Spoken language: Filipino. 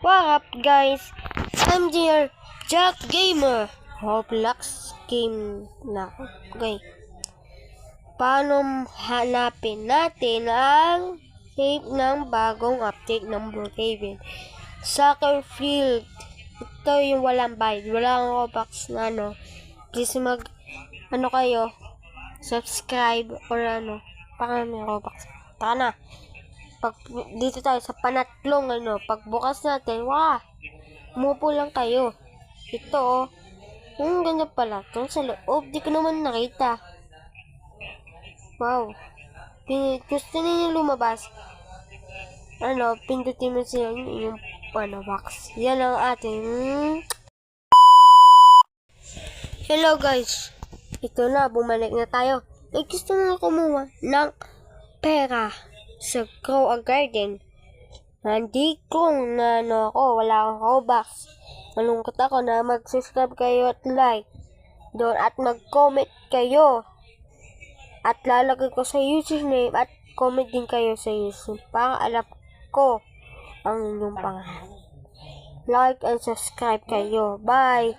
What up guys? I'm dear Jack Gamer. Roblox game na. Okay. Paano hanapin natin ang tape ng bagong update ng Brookhaven? Soccer Field. Ito yung walang bayad. Walang Robux na Please kayo. Subscribe or may Robux. Taka na. Dito tayo sa panatlong pagbukas natin, umupo lang kayo. Ito ganda pala. Itong sa loob, di ko naman nakita. Wow. Gusto ninyo lumabas. Pindutin mo siya yung box. Yan ang ating hello guys. Ito na, bumalik na tayo. Gusto na kumuha ng pera sa Grow a Garden. Hindi ko wala akong Robux. Malungkot ako na mag-subscribe kayo at like doon at mag-comment kayo. At lalagay ko sa username at comment din kayo sa username para alam ko ang inyong pangalan. Like and subscribe kayo. Bye!